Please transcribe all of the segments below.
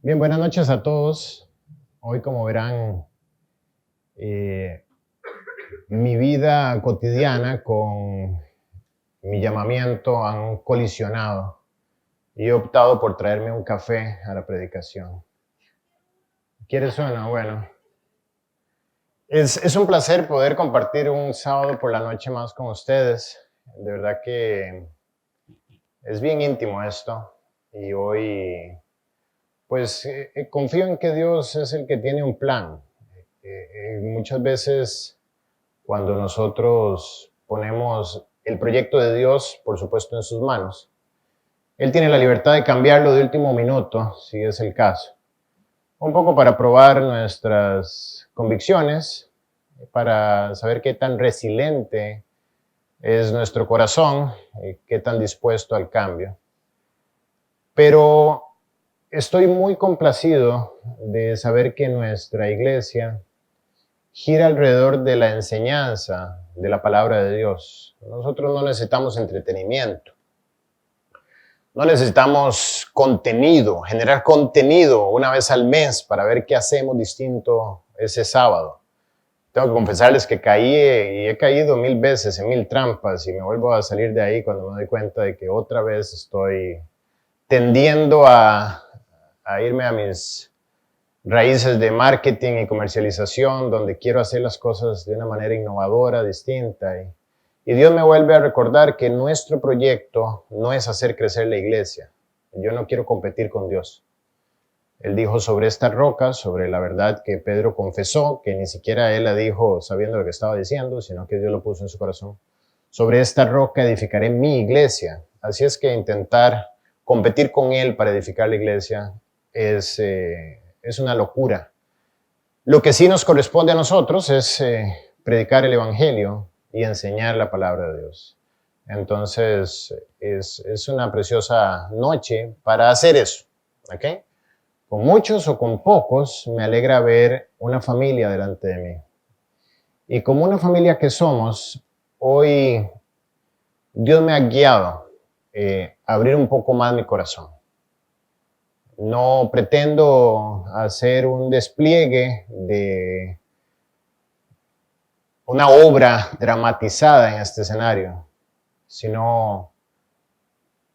Bien, buenas noches a todos. Hoy, como verán, eh, mi vida cotidiana con mi llamamiento han colisionado y he optado por traerme un café a la predicación. ¿Quieres uno? Bueno, es un placer poder compartir un sábado por la noche más con ustedes. De verdad que es bien íntimo esto y hoy, pues, confío en que Dios es el que tiene un plan. Muchas veces cuando nosotros ponemos el proyecto de Dios, por supuesto, en sus manos, Él tiene la libertad de cambiarlo de último minuto, si es el caso. Un poco para probar nuestras convicciones, para saber qué tan resiliente es nuestro corazón, qué tan dispuesto al cambio. Pero estoy muy complacido de saber que nuestra iglesia gira alrededor de la enseñanza de la palabra de Dios. Nosotros no necesitamos entretenimiento, no necesitamos contenido, generar contenido una vez al mes para ver qué hacemos distinto ese sábado. Tengo que confesarles que caí y he caído 1000 veces en 1000 trampas y me vuelvo a salir de ahí cuando me doy cuenta de que otra vez estoy tendiendo a irme a mis raíces de marketing y comercialización, donde quiero hacer las cosas de una manera innovadora, distinta. Y Dios me vuelve a recordar que nuestro proyecto no es hacer crecer la iglesia. Yo no quiero competir con Dios. Él dijo sobre esta roca, sobre la verdad que Pedro confesó, que ni siquiera él la dijo sabiendo lo que estaba diciendo, sino que Dios lo puso en su corazón. Sobre esta roca edificaré mi iglesia. Así es que intentar competir con él para edificar la iglesia es una locura. Lo que sí nos corresponde a nosotros es predicar el evangelio y enseñar la palabra de Dios. Entonces, es una preciosa noche para hacer eso, ¿ok? Con muchos o con pocos, me alegra ver una familia delante de mí. Y como una familia que somos, hoy Dios me ha guiado a abrir un poco más mi corazón. No pretendo hacer un despliegue de una obra dramatizada en este escenario, sino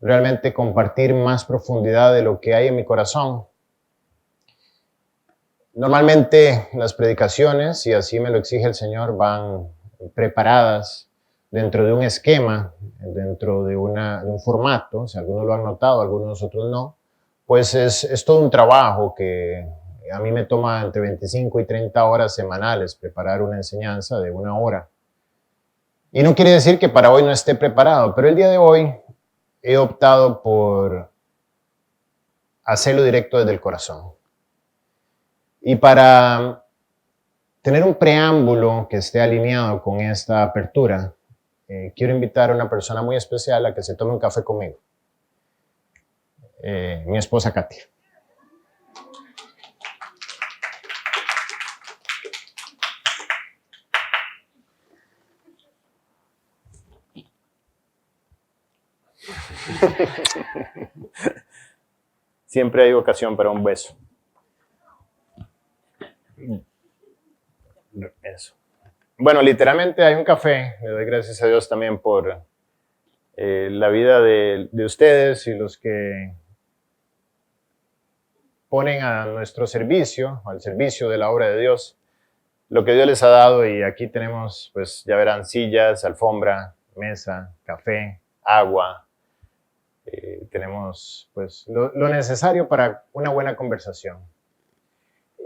realmente compartir más profundidad de lo que hay en mi corazón. Normalmente las predicaciones, y así me lo exige el Señor, van preparadas dentro de un esquema, dentro de un formato. Si algunos lo han notado, algunos otros no, pues es todo un trabajo que a mí me toma entre 25 y 30 horas semanales preparar una enseñanza de 1 hora. Y no quiere decir que para hoy no esté preparado, pero el día de hoy he optado por hacerlo directo desde el corazón. Y para tener un preámbulo que esté alineado con esta apertura, quiero invitar a una persona muy especial a que se tome un café conmigo. Mi esposa Katia. Siempre hay ocasión para un beso. Eso. Bueno, literalmente hay un café. Le doy gracias a Dios también por la vida de ustedes y los que ponen a nuestro servicio, al servicio de la obra de Dios, lo que Dios les ha dado. Y aquí tenemos, pues ya verán, sillas, alfombra, mesa, café, agua. Tenemos pues lo necesario para una buena conversación.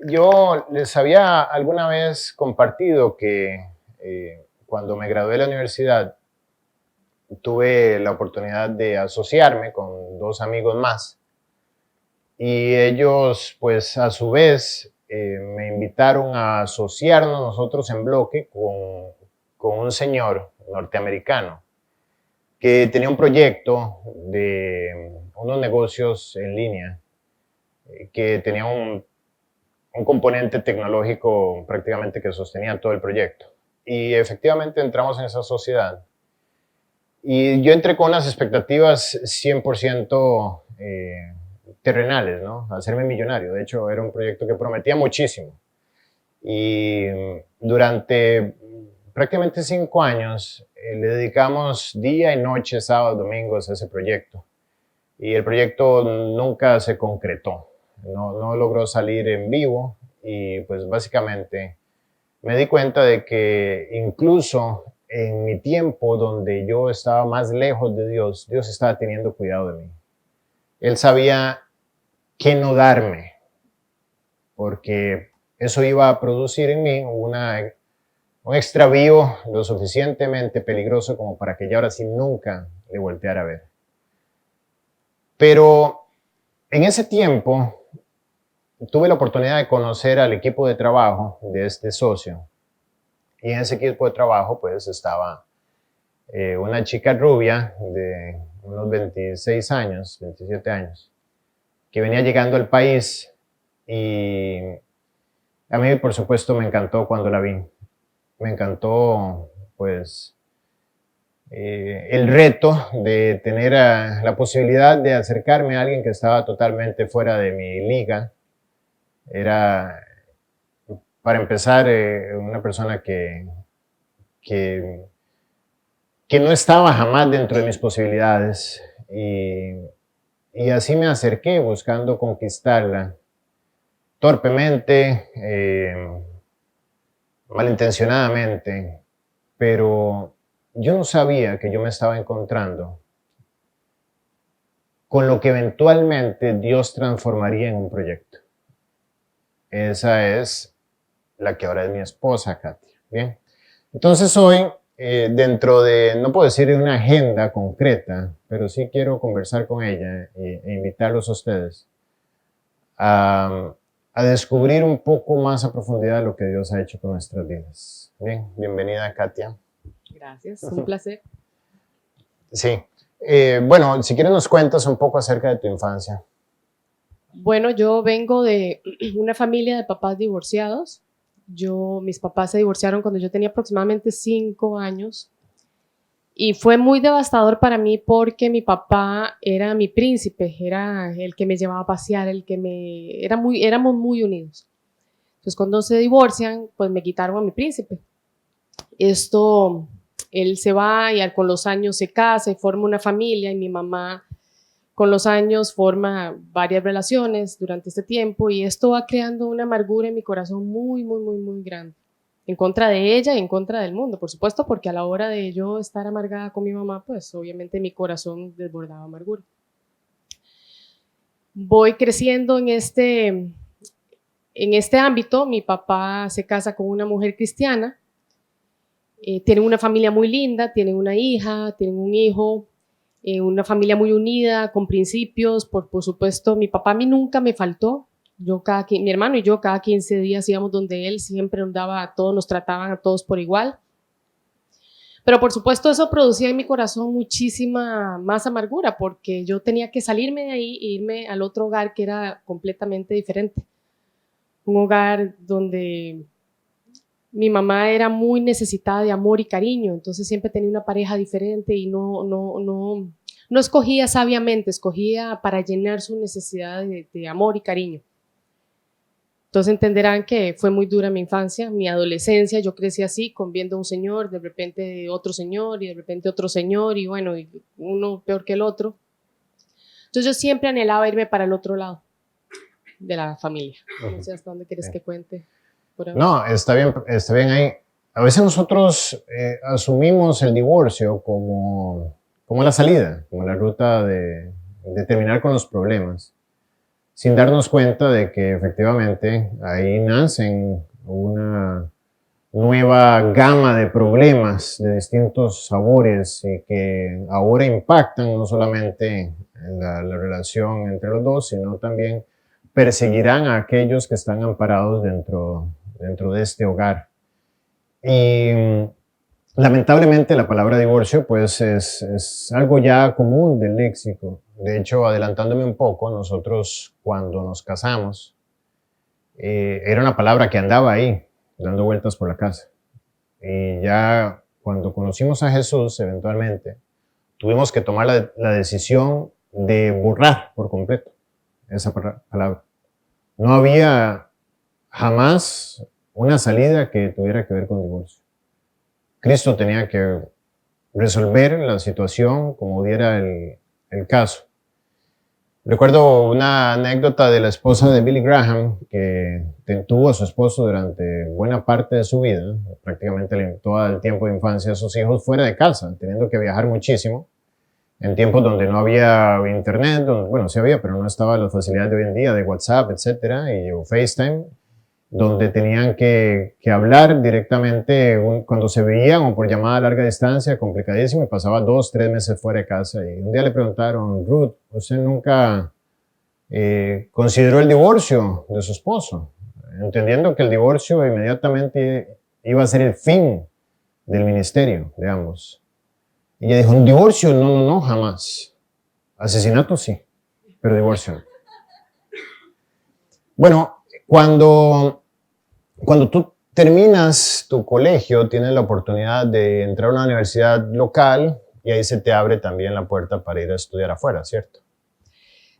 Yo les había alguna vez compartido que cuando me gradué de la universidad tuve la oportunidad de asociarme con 2 amigos más y ellos pues a su vez me invitaron a asociarnos nosotros en bloque con un señor norteamericano que tenía un proyecto de unos negocios en línea que tenía un componente tecnológico prácticamente que sostenía todo el proyecto. Y efectivamente entramos en esa sociedad. Y yo entré con unas expectativas 100% terrenales, ¿no? Hacerme millonario. De hecho, era un proyecto que prometía muchísimo. Y durante prácticamente 5 años le dedicamos día y noche, sábados, domingos a ese proyecto. Y el proyecto nunca se concretó, no logró salir en vivo y pues básicamente me di cuenta de que incluso en mi tiempo donde yo estaba más lejos de Dios, Dios estaba teniendo cuidado de mí. Él sabía qué no darme, porque eso iba a producir en mí un extravío lo suficientemente peligroso como para que ya ahora sí nunca le volteara a ver. Pero en ese tiempo tuve la oportunidad de conocer al equipo de trabajo de este socio. Y en ese equipo de trabajo pues estaba una chica rubia de unos 26 años, 27 años, que venía llegando al país y a mí por supuesto me encantó cuando la vi. Me encantó pues el reto de tener la posibilidad de acercarme a alguien que estaba totalmente fuera de mi liga. Era, para empezar, una persona que no estaba jamás dentro de mis posibilidades y así me acerqué buscando conquistarla torpemente, malintencionadamente, pero yo no sabía que yo me estaba encontrando con lo que eventualmente Dios transformaría en un proyecto. Esa es la que ahora es mi esposa, Katia. Bien. Entonces hoy, dentro de, no puedo decir una agenda concreta, pero sí quiero conversar con ella e invitarlos a ustedes a descubrir un poco más a profundidad lo que Dios ha hecho con nuestras vidas. Bien, bienvenida, Katia. Gracias, un placer. Sí. Bueno, si quieres nos cuentas un poco acerca de tu infancia. Bueno, yo vengo de una familia de papás divorciados. Mis papás se divorciaron cuando yo tenía aproximadamente 5 años y fue muy devastador para mí porque mi papá era mi príncipe, era el que me llevaba a pasear, éramos muy unidos. Entonces cuando se divorcian, pues me quitaron a mi príncipe. Él se va y con los años se casa y forma una familia y mi mamá con los años forma varias relaciones durante este tiempo y esto va creando una amargura en mi corazón muy, muy, muy, muy grande. En contra de ella y en contra del mundo, por supuesto, porque a la hora de yo estar amargada con mi mamá, pues obviamente mi corazón desbordaba amargura. Voy creciendo en este ámbito. Mi papá se casa con una mujer cristiana, tienen una familia muy linda, tienen una hija, tienen un hijo, una familia muy unida, con principios, por supuesto. Mi papá a mí nunca me faltó. Mi hermano y yo cada 15 días íbamos donde él, siempre nos daba a todos, nos trataban a todos por igual. Pero por supuesto eso producía en mi corazón muchísima más amargura, porque yo tenía que salirme de ahí e irme al otro hogar que era completamente diferente. Un hogar donde mi mamá era muy necesitada de amor y cariño, entonces siempre tenía una pareja diferente y no escogía sabiamente, escogía para llenar su necesidad de amor y cariño. Entonces entenderán que fue muy dura mi infancia, mi adolescencia. Yo crecí así, con viendo un señor, de repente otro señor y de repente otro señor y bueno, y uno peor que el otro. Entonces yo siempre anhelaba irme para el otro lado de la familia. No sé hasta dónde quieres que cuente. No, está bien ahí. A veces nosotros asumimos el divorcio como la salida, como la ruta de terminar con los problemas, sin darnos cuenta de que efectivamente ahí nacen una nueva gama de problemas de distintos sabores y que ahora impactan no solamente en la relación entre los dos, sino también perseguirán a aquellos que están amparados dentro de este hogar. Y lamentablemente la palabra divorcio pues es algo ya común del léxico. De hecho, adelantándome un poco, nosotros cuando nos casamos, era una palabra que andaba ahí, dando vueltas por la casa. Y ya cuando conocimos a Jesús, eventualmente, tuvimos que tomar la decisión de borrar por completo esa palabra. No había jamás una salida que tuviera que ver con divorcio. Cristo tenía que resolver la situación como diera el caso. Recuerdo una anécdota de la esposa de Billy Graham, que tuvo a su esposo durante buena parte de su vida, prácticamente todo el tiempo de infancia de sus hijos fuera de casa, teniendo que viajar muchísimo, en tiempos donde no había internet, bueno, sí había, pero no estaba las facilidades de hoy en día, de WhatsApp, etcétera, o FaceTime, donde tenían que hablar directamente cuando se veían o por llamada a larga distancia, complicadísimo, y pasaba 2, 3 meses fuera de casa. Y un día le preguntaron, Ruth, ¿usted nunca consideró el divorcio de su esposo? Entendiendo que el divorcio inmediatamente iba a ser el fin del ministerio de ambos. Y ella dijo, ¿un divorcio? No, jamás. Asesinato sí, pero divorcio no. Bueno, cuando tú terminas tu colegio, tienes la oportunidad de entrar a una universidad local y ahí se te abre también la puerta para ir a estudiar afuera, ¿cierto?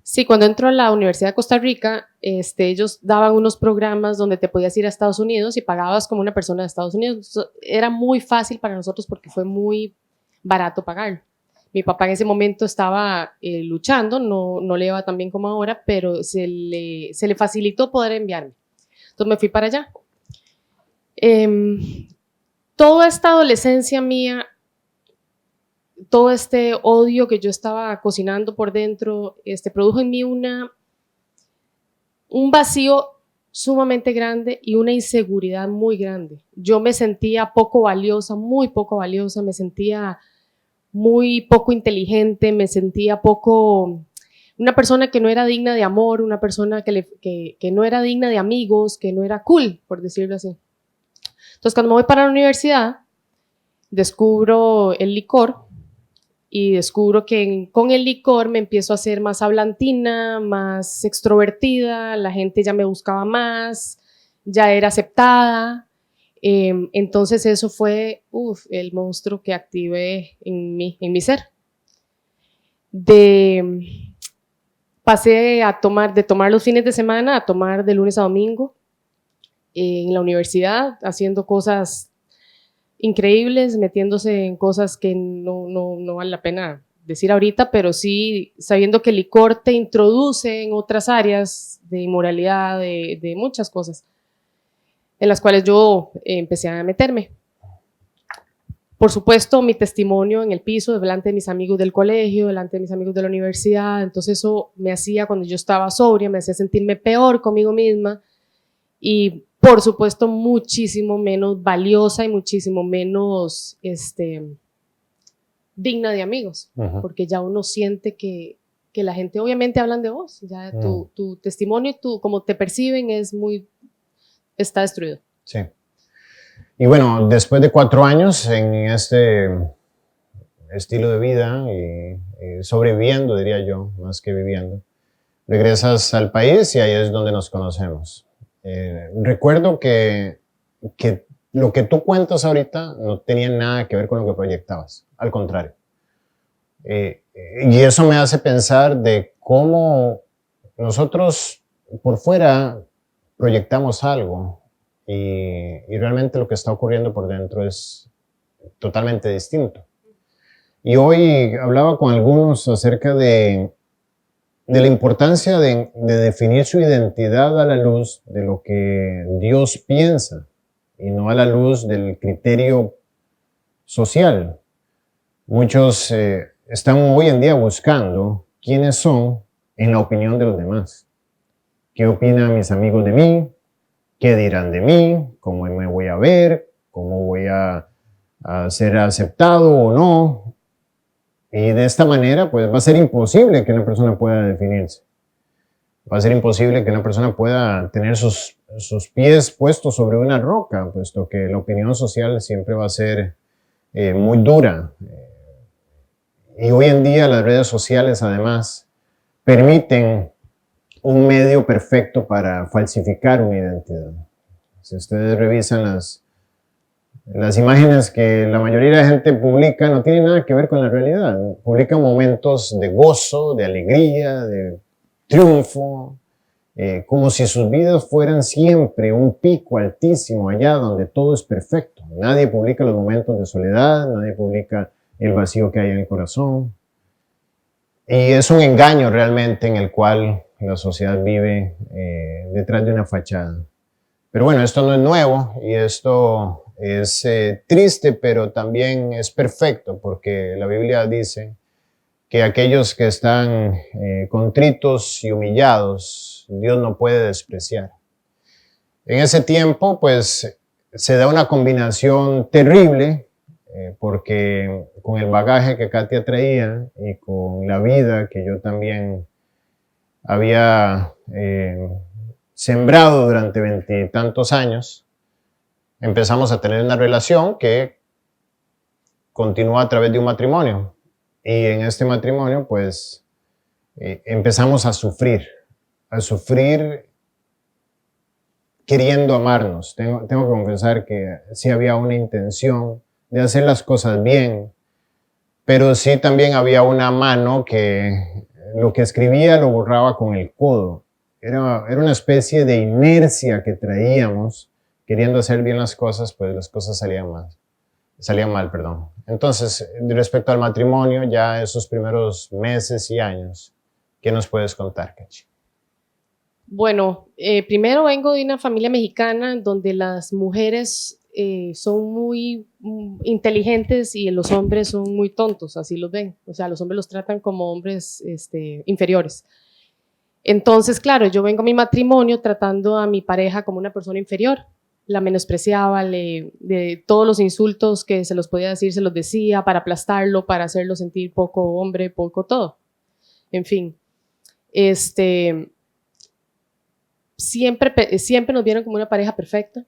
Sí, cuando entro a la Universidad de Costa Rica, ellos daban unos programas donde te podías ir a Estados Unidos y pagabas como una persona de Estados Unidos. Era muy fácil para nosotros porque fue muy barato pagarlo. Mi papá en ese momento estaba luchando, no le iba tan bien como ahora, pero se le facilitó poder enviarme. Entonces me fui para allá. Toda esta adolescencia mía, todo este odio que yo estaba cocinando por dentro, produjo en mí un vacío sumamente grande y una inseguridad muy grande. Yo me sentía poco valiosa, muy poco valiosa, me sentía muy poco inteligente, me sentía una persona que no era digna de amor, una persona que no era digna de amigos, que no era cool, por decirlo así. Entonces, cuando me voy para la universidad, descubro el licor y descubro que con el licor me empiezo a hacer más hablantina, más extrovertida, la gente ya me buscaba más, ya era aceptada. Entonces eso fue el monstruo que activé en mi ser. Pasé de tomar los fines de semana a tomar de lunes a domingo en la universidad, haciendo cosas increíbles, metiéndose en cosas que no vale la pena decir ahorita, pero sí sabiendo que el licor te introduce en otras áreas de inmoralidad, de muchas cosas en las cuales yo empecé a meterme. Por supuesto, mi testimonio en el piso, delante de mis amigos del colegio, delante de mis amigos de la universidad, entonces eso me hacía, cuando yo estaba sobria, me hacía sentirme peor conmigo misma y, por supuesto, muchísimo menos valiosa y muchísimo menos digna de amigos, porque ya uno siente que la gente obviamente hablan de vos, ya tu testimonio, cómo te perciben está destruido. Sí. Y bueno, después de 4 años en este estilo de vida y sobreviviendo, diría yo, más que viviendo, regresas al país y ahí es donde nos conocemos. Recuerdo que lo que tú cuentas ahorita no tenía nada que ver con lo que proyectabas, al contrario. Y eso me hace pensar de cómo nosotros por fuera proyectamos algo y realmente lo que está ocurriendo por dentro es totalmente distinto. Y hoy hablaba con algunos acerca de la importancia de definir su identidad a la luz de lo que Dios piensa y no a la luz del criterio social. Muchos están hoy en día buscando quiénes son en la opinión de los demás. ¿Qué opinan mis amigos de mí? ¿Qué dirán de mí? ¿Cómo me voy a ver? ¿Cómo voy a ser aceptado o no? Y de esta manera, pues va a ser imposible que una persona pueda definirse. Va a ser imposible que una persona pueda tener sus pies puestos sobre una roca, puesto que la opinión social siempre va a ser muy dura. Y hoy en día las redes sociales, además, permiten un medio perfecto para falsificar una identidad. Si ustedes revisan las imágenes que la mayoría de la gente publica, no tienen nada que ver con la realidad. Publican momentos de gozo, de alegría, de triunfo, como si sus vidas fueran siempre un pico altísimo allá donde todo es perfecto. Nadie publica los momentos de soledad, nadie publica el vacío que hay en el corazón. Y es un engaño realmente en el cual la sociedad vive detrás de una fachada. Pero bueno, esto no es nuevo y esto es triste, pero también es perfecto, porque la Biblia dice que aquellos que están contritos y humillados, Dios no puede despreciar. En ese tiempo, pues, se da una combinación terrible, porque con el bagaje que Katia traía y con la vida que yo también había sembrado durante 20 y tantos años, empezamos a tener una relación que continúa a través de un matrimonio. Y en este matrimonio, pues, empezamos a sufrir queriendo amarnos. Tengo que confesar que sí había una intención de hacer las cosas bien, pero sí también había una mano que lo que escribía lo borraba con el codo. Era una especie de inercia que traíamos, queriendo hacer bien las cosas, pues las cosas salían mal, perdón. Entonces, respecto al matrimonio, ya esos primeros meses y años, ¿qué nos puedes contar, Kachi? Bueno, primero vengo de una familia mexicana donde las mujeres son muy inteligentes y los hombres son muy tontos, así los ven. O sea, los hombres los tratan como hombres inferiores. Entonces, claro, yo vengo a mi matrimonio tratando a mi pareja como una persona inferior. La menospreciaba, de todos los insultos que se los podía decir, se los decía para aplastarlo, para hacerlo sentir poco hombre, poco todo. En fin, siempre nos vieron como una pareja perfecta.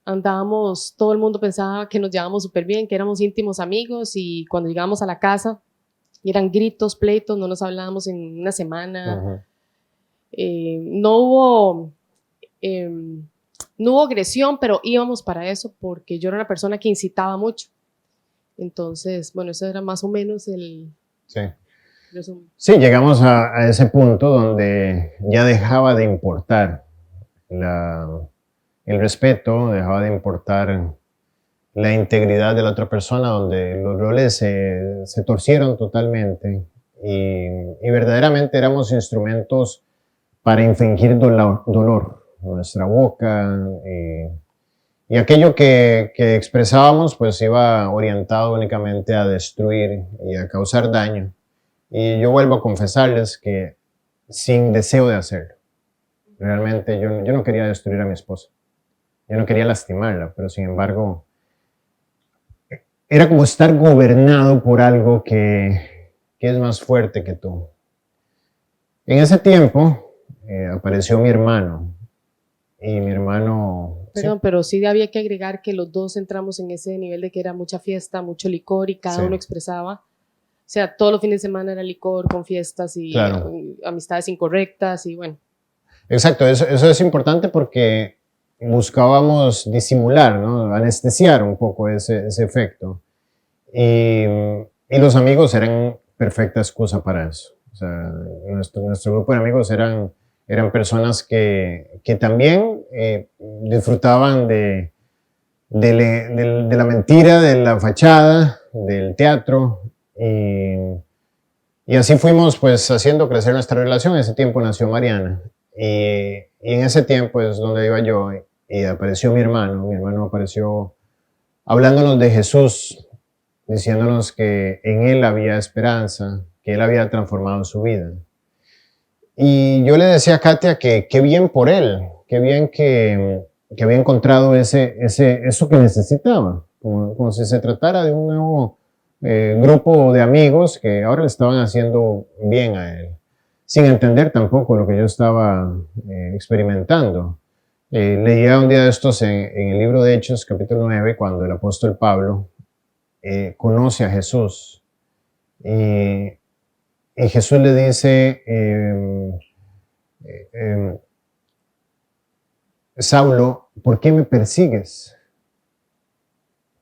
Andábamos, todo el mundo pensaba que nos llevábamos súper bien, que éramos íntimos amigos, y cuando llegábamos a la casa eran gritos, pleitos, no nos hablábamos en una semana. No hubo agresión, pero íbamos para eso porque yo era una persona que incitaba mucho. Entonces, bueno, eso era más o menos el resumen. Sí, llegamos a ese punto donde ya dejaba de importar el respeto, dejaba de importar la integridad de la otra persona, donde los roles se torcieron totalmente y verdaderamente éramos instrumentos para infringir dolor. Nuestra boca y aquello que expresábamos pues iba orientado únicamente a destruir y a causar daño. Y yo vuelvo a confesarles que sin deseo de hacerlo. Realmente yo no quería destruir a mi esposa. Yo no quería lastimarla, pero sin embargo era como estar gobernado por algo que es más fuerte que tú. En ese tiempo apareció mi hermano. Y mi hermano... Perdón, sí. Pero sí había que agregar que los dos entramos en ese nivel de que era mucha fiesta, mucho licor, y cada uno expresaba. O sea, todos los fines de semana era licor, con fiestas y claro, amistades incorrectas y bueno. Exacto, eso es importante porque buscábamos disimular, ¿no? Anestesiar un poco ese efecto. Y los amigos eran perfecta excusa para eso. O sea, nuestro grupo de amigos eran personas que también disfrutaban de la mentira, de la fachada, del teatro, y así fuimos pues haciendo crecer nuestra relación. En ese tiempo nació Mariana, y en ese tiempo es donde iba yo, y apareció mi hermano apareció hablándonos de Jesús, diciéndonos que en Él había esperanza, que Él había transformado su vida. Y yo le decía a Katia que qué bien por él, qué bien que había encontrado eso que necesitaba, como si se tratara de un nuevo grupo de amigos que ahora le estaban haciendo bien a él, sin entender tampoco lo que yo estaba experimentando. Leía un día de estos en el libro de Hechos, capítulo 9, cuando el apóstol Pablo conoce a Jesús. Y Jesús le dice, Saulo, ¿por qué me persigues?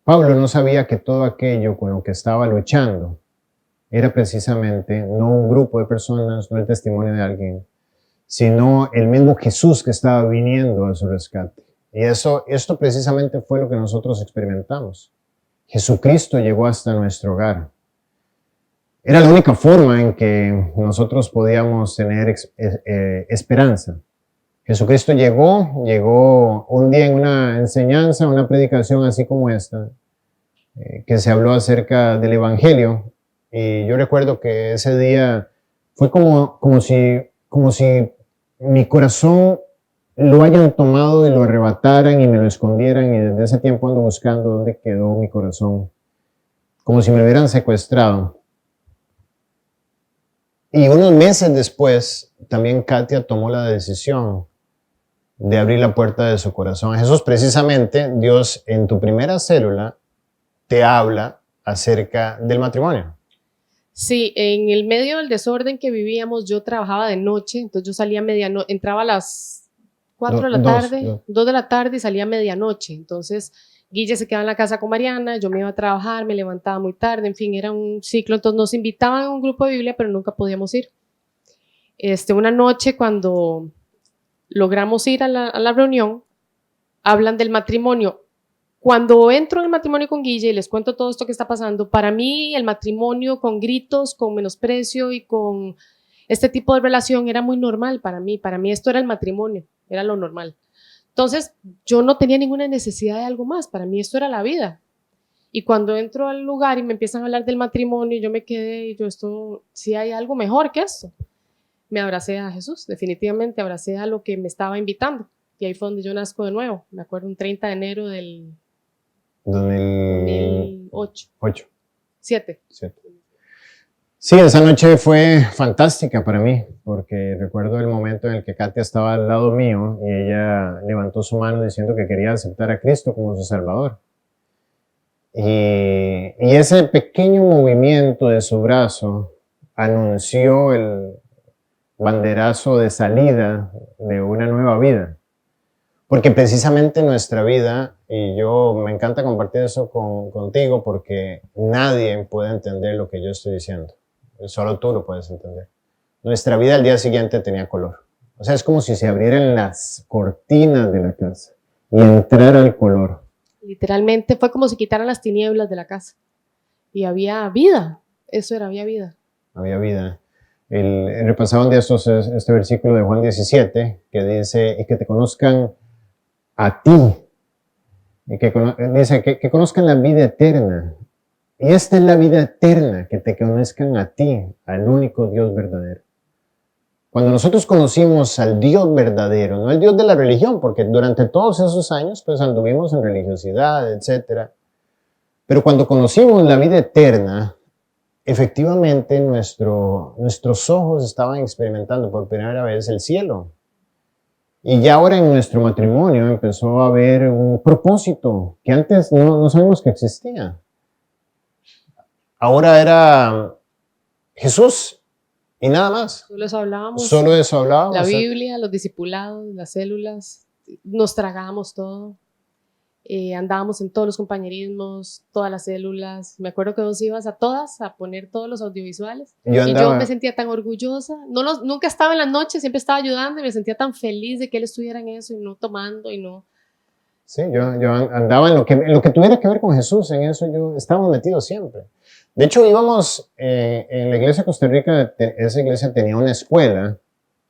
Pablo no sabía que todo aquello con lo que estaba luchando era precisamente no un grupo de personas, no el testimonio de alguien, sino el mismo Jesús que estaba viniendo a su rescate. Y esto precisamente fue lo que nosotros experimentamos. Jesucristo llegó hasta nuestro hogar. Era la única forma en que nosotros podíamos tener esperanza. Jesucristo llegó un día en una enseñanza, una predicación así como esta, que se habló acerca del Evangelio. Y yo recuerdo que ese día fue como si mi corazón lo hayan tomado y lo arrebataran y me lo escondieran, y desde ese tiempo ando buscando dónde quedó mi corazón, como si me hubieran secuestrado. Y unos meses después, también Katia tomó la decisión de abrir la puerta de su corazón a Jesús. Precisamente, Dios en tu primera célula te habla acerca del matrimonio. Sí, en el medio del desorden que vivíamos, yo trabajaba de noche, entonces yo salía a medianoche, entraba a las 4 de la tarde, 2 de la tarde y salía a medianoche. Entonces, Guille se quedaba en la casa con Mariana, yo me iba a trabajar, me levantaba muy tarde, en fin, era un ciclo. Entonces nos invitaban a un grupo de Biblia, pero nunca podíamos ir. Una noche, cuando logramos ir a la reunión, hablan del matrimonio. Cuando entro en el matrimonio con Guille y les cuento todo esto que está pasando, para mí el matrimonio con gritos, con menosprecio y con este tipo de relación era muy normal para mí. Para mí esto era el matrimonio, era lo normal. Entonces yo no tenía ninguna necesidad de algo más, para mí esto era la vida. Y cuando entro al lugar y me empiezan a hablar del matrimonio, yo me quedé, sí hay algo mejor que esto. Me abracé a Jesús, definitivamente abracé a lo que me estaba invitando. Y ahí fue donde yo nazco de nuevo. Me acuerdo un 30 de enero del 2008. 7. Sí, esa noche fue fantástica para mí, porque recuerdo el momento en el que Katia estaba al lado mío y ella levantó su mano diciendo que quería aceptar a Cristo como su Salvador. Y ese pequeño movimiento de su brazo anunció el banderazo de salida de una nueva vida. Porque precisamente nuestra vida, y yo me encanta compartir eso contigo, porque nadie puede entender lo que yo estoy diciendo. Solo tú lo puedes entender. Nuestra vida al día siguiente tenía color. O sea, es como si se abrieran las cortinas de la casa y entrara el color. Literalmente fue como si quitaran las tinieblas de la casa. Y había vida. Eso era, había vida. Había vida. Repasaba un día este versículo de Juan 17, que dice, y que te conozcan a ti, y dice que conozcan la vida eterna. Y esta es la vida eterna, que te conozcan a ti, al único Dios verdadero. Cuando nosotros conocimos al Dios verdadero, no el Dios de la religión, porque durante todos esos años pues anduvimos en religiosidad, etc. Pero cuando conocimos la vida eterna, efectivamente nuestros ojos estaban experimentando por primera vez el cielo. Y ya ahora en nuestro matrimonio empezó a haber un propósito que antes no sabíamos que existía. Ahora era Jesús y nada más. Solo eso hablábamos. Solo eso hablábamos. La Biblia, los discipulados, las células, nos tragábamos todo. Andábamos en todos los compañerismos, todas las células. Me acuerdo que vos ibas a todas a poner todos los audiovisuales. Y yo me sentía tan orgullosa. Nunca estaba en las noches, siempre estaba ayudando y me sentía tan feliz de que él estuviera en eso y no tomando y no. Sí, yo andaba en lo que tuviera que ver con Jesús, en eso yo estaba metido siempre. De hecho, íbamos en la iglesia de Costa Rica, esa iglesia tenía una escuela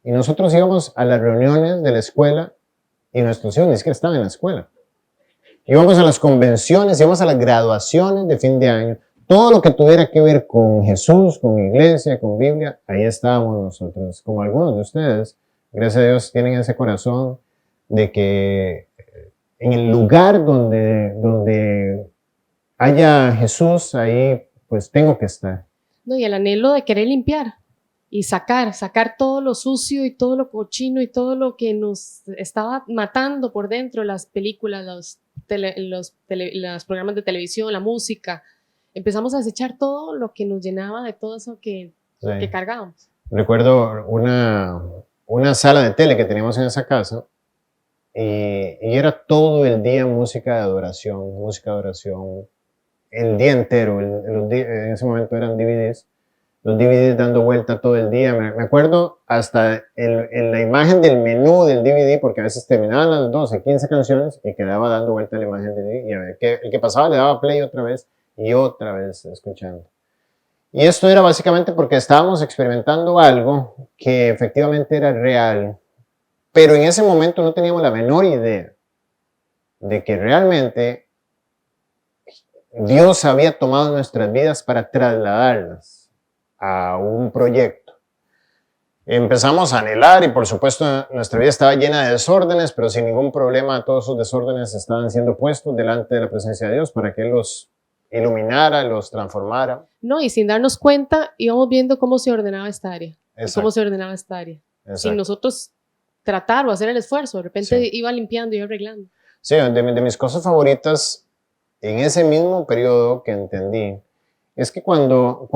y nosotros íbamos a las reuniones de la escuela y nuestros hijos ni siquiera estaban en la escuela. Íbamos a las convenciones, íbamos a las graduaciones de fin de año. Todo lo que tuviera que ver con Jesús, con iglesia, con Biblia, ahí estábamos nosotros. Como algunos de ustedes, gracias a Dios, tienen ese corazón de que en el lugar donde haya Jesús, ahí pues tengo que estar. No, y el anhelo de querer limpiar y sacar todo lo sucio y todo lo cochino y todo lo que nos estaba matando por dentro, las películas, los programas de televisión, la música. Empezamos a desechar todo lo que nos llenaba de todo eso que cargábamos. Recuerdo una sala de tele que teníamos en esa casa y era todo el día música de adoración, el día entero. En ese momento eran DVDs. los DVDs dando vuelta todo el día. Me acuerdo hasta en la imagen del menú del DVD, porque a veces terminaban las 12, 15 canciones y quedaba dando vuelta la imagen del DVD y a ver, el que pasaba le daba play otra vez y otra vez escuchando. Y esto era básicamente porque estábamos experimentando algo que efectivamente era real, pero en ese momento no teníamos la menor idea de que realmente Dios había tomado nuestras vidas para trasladarlas a un proyecto. Empezamos a anhelar y por supuesto nuestra vida estaba llena de desórdenes, pero sin ningún problema todos esos desórdenes estaban siendo puestos delante de la presencia de Dios para que Él los iluminara, los transformara. No, y sin darnos cuenta íbamos viendo cómo se ordenaba esta área. Exacto. Cómo se ordenaba esta área. Exacto. Sin nosotros tratar o hacer el esfuerzo, de repente Sí. iba limpiando, iba arreglando. Sí, de mis cosas favoritas en ese mismo periodo que entendí es que cuando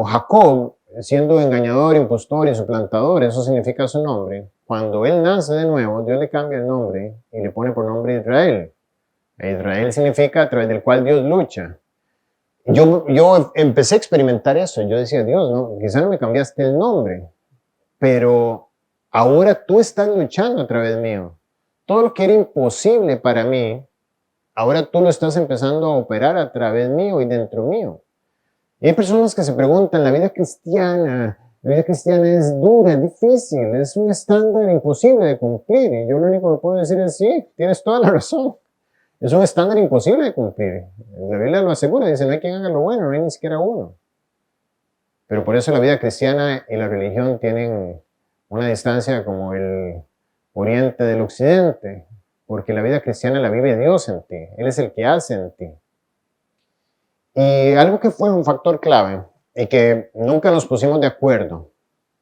Jacob, siendo engañador, impostor y suplantador, eso significa su nombre, cuando él nace de nuevo, Dios le cambia el nombre y le pone por nombre Israel. Israel significa a través del cual Dios lucha. Yo empecé a experimentar eso. Yo decía, Dios, no, quizás no me cambiaste el nombre, pero ahora tú estás luchando a través mío. Todo lo que era imposible para mí, ahora tú lo estás empezando a operar a través mío y dentro mío. Y hay personas que se preguntan, la vida cristiana es dura, es difícil, es un estándar imposible de cumplir. Y yo lo único que puedo decir es, sí, tienes toda la razón. Es un estándar imposible de cumplir. La Biblia lo asegura, dice, no hay quien haga lo bueno, no hay ni siquiera uno. Pero por eso la vida cristiana y la religión tienen una distancia como el oriente del occidente, porque la vida cristiana la vive Dios en ti, Él es el que hace en ti. Y algo que fue un factor clave y que nunca nos pusimos de acuerdo,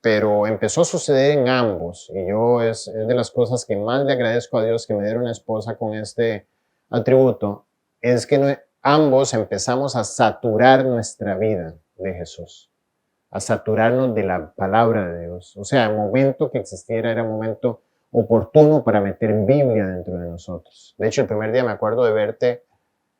pero empezó a suceder en ambos, y yo es de las cosas que más le agradezco a Dios que me diera una esposa con este atributo, es que ambos empezamos a saturar nuestra vida de Jesús, a saturarnos de la palabra de Dios. O sea, el momento que existiera era un momento oportuno para meter Biblia dentro de nosotros. De hecho, el primer día me acuerdo de verte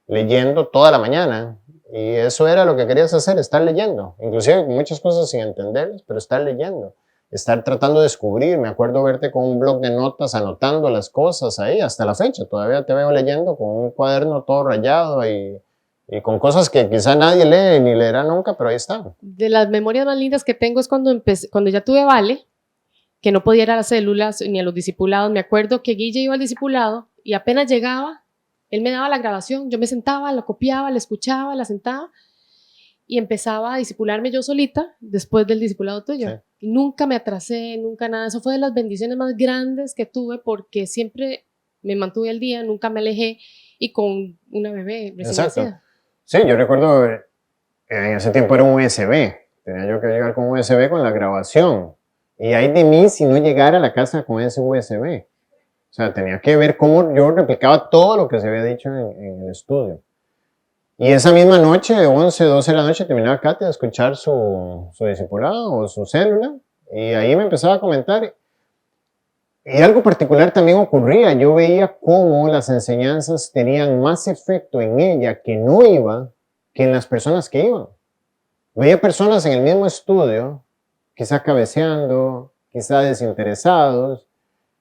leyendo toda la mañana, y eso era lo que querías hacer, estar leyendo, inclusive muchas cosas sin entenderlas, pero estar leyendo, estar tratando de descubrir. Me acuerdo verte con un bloc de notas anotando las cosas ahí, hasta la fecha, todavía te veo leyendo con un cuaderno todo rayado y con cosas que quizá nadie lee ni leerá nunca, pero ahí están. De las memorias más lindas que tengo es cuando ya tuve Vale, que no podía ir a las células ni a los discipulados. Me acuerdo que Guille iba al discipulado y apenas llegaba, él me daba la grabación, yo me sentaba, la copiaba, la escuchaba, la sentaba y empezaba a discipularme yo solita después del discipulado tuyo. Sí. Y nunca me atrasé, nunca nada. Eso fue de las bendiciones más grandes que tuve porque siempre me mantuve al día, nunca me alejé y con una bebé recién nacida. Sí, yo recuerdo, en ese tiempo era un USB. Tenía yo que llegar con un USB con la grabación. Y hay de mí si no llegara a la casa con ese USB. O sea, tenía que ver cómo yo replicaba todo lo que se había dicho en el estudio. Y esa misma noche, 11, 12 de la noche, terminaba Katy a escuchar su discipulado o su célula. Y ahí me empezaba a comentar. Y algo particular también ocurría. Yo veía cómo las enseñanzas tenían más efecto en ella que no iba que en las personas que iban. Veía personas en el mismo estudio, quizá cabeceando, quizá desinteresados,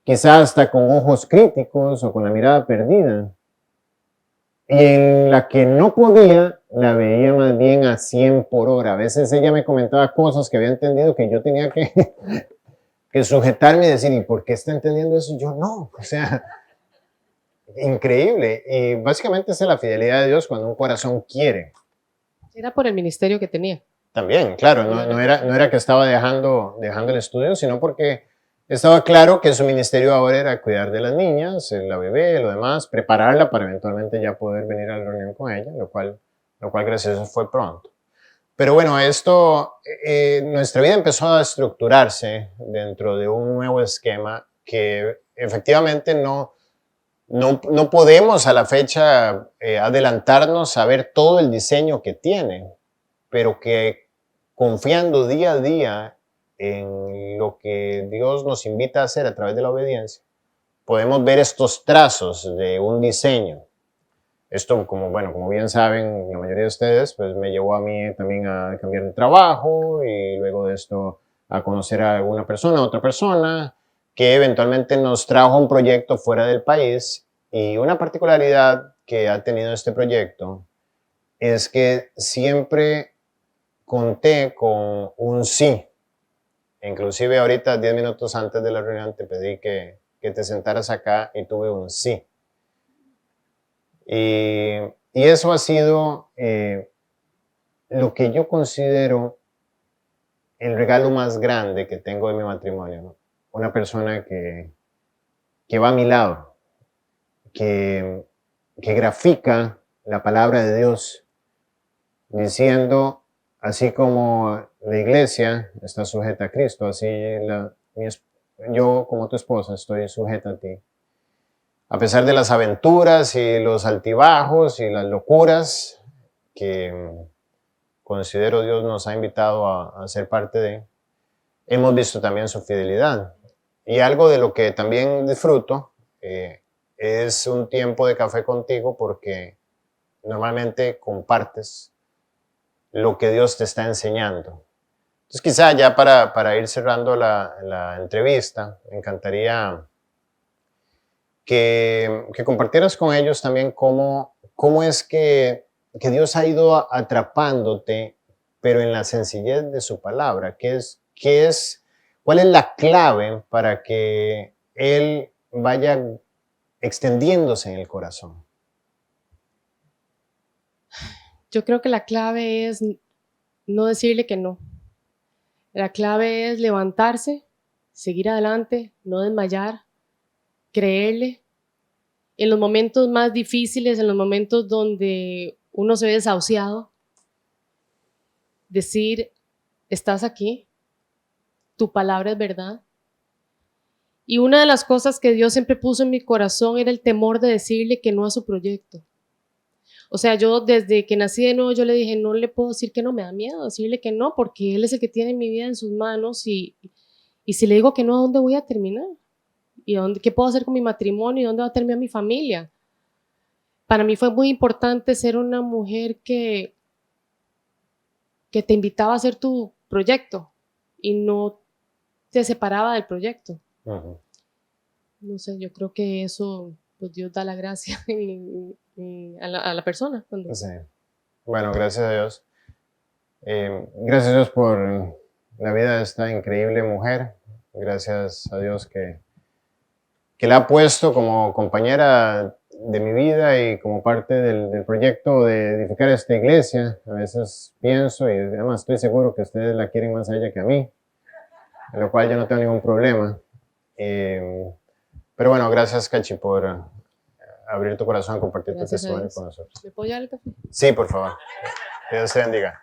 quizá hasta con ojos críticos o con la mirada perdida. Y en la que no podía, la veía más bien a 100 por hora. A veces ella me comentaba cosas que había entendido que yo tenía que sujetarme y decir, ¿y por qué está entendiendo eso? Y yo no, o sea, increíble. Y básicamente esa es la fidelidad de Dios cuando un corazón quiere. Era por el ministerio que tenía. También, claro, no era que estaba dejando el estudio, sino porque estaba claro que su ministerio ahora era cuidar de las niñas, la bebé, lo demás, prepararla para eventualmente ya poder venir a la reunión con ella, lo cual gracias a Dios fue pronto. Pero bueno, nuestra vida empezó a estructurarse dentro de un nuevo esquema que efectivamente no podemos a la fecha adelantarnos a ver todo el diseño que tiene, pero que confiando día a día en lo que Dios nos invita a hacer a través de la obediencia, podemos ver estos trazos de un diseño. Esto, como bien saben, la mayoría de ustedes, pues me llevó a mí también a cambiar de trabajo y luego de esto a conocer a alguna persona, otra persona, que eventualmente nos trajo un proyecto fuera del país. Y una particularidad que ha tenido este proyecto es que siempre conté con un sí. Inclusive ahorita, 10 minutos antes de la reunión, te pedí que te sentaras acá y tuve un sí. Y eso ha sido lo que yo considero el regalo más grande que tengo de mi matrimonio, ¿no? Una persona que va a mi lado, que grafica la palabra de Dios, diciendo, así como la iglesia está sujeta a Cristo, así yo como tu esposa estoy sujeta a ti. A pesar de las aventuras y los altibajos y las locuras que considero Dios nos ha invitado a ser parte de, hemos visto también su fidelidad. Y algo de lo que también disfruto es un tiempo de café contigo porque normalmente compartes lo que Dios te está enseñando. Entonces quizá ya para ir cerrando la entrevista, me encantaría que compartieras con ellos también cómo es que Dios ha ido atrapándote, pero en la sencillez de su palabra. ¿Cuál es la clave para que Él vaya extendiéndose en el corazón? Yo creo que la clave es no decirle que no. La clave es levantarse, seguir adelante, no desmayar, creerle. En los momentos más difíciles, en los momentos donde uno se ve desahuciado, decir, estás aquí, tu palabra es verdad. Y una de las cosas que Dios siempre puso en mi corazón era el temor de decirle que no a su proyecto. O sea, yo desde que nací de nuevo, yo le dije, no le puedo decir que no, me da miedo decirle que no, porque Él es el que tiene mi vida en sus manos y si le digo que no, ¿a dónde voy a terminar? ¿Y qué puedo hacer con mi matrimonio? ¿Y dónde va a terminar mi familia? Para mí fue muy importante ser una mujer que te invitaba a hacer tu proyecto y no te separaba del proyecto. Uh-huh. No sé, yo creo que eso, pues Dios da la gracia a la persona. Sí. Bueno, gracias a Dios. Gracias a Dios por la vida de esta increíble mujer. Gracias a Dios que la ha puesto como compañera de mi vida y como parte del proyecto de edificar esta iglesia. A veces pienso y además estoy seguro que ustedes la quieren más a ella que a mí, en lo cual yo no tengo ningún problema. Pero bueno, gracias, Cachi, por abrir tu corazón, compartir tu testimonio con nosotros. ¿Me puedo llevar el café? Sí, por favor. Que Dios te bendiga.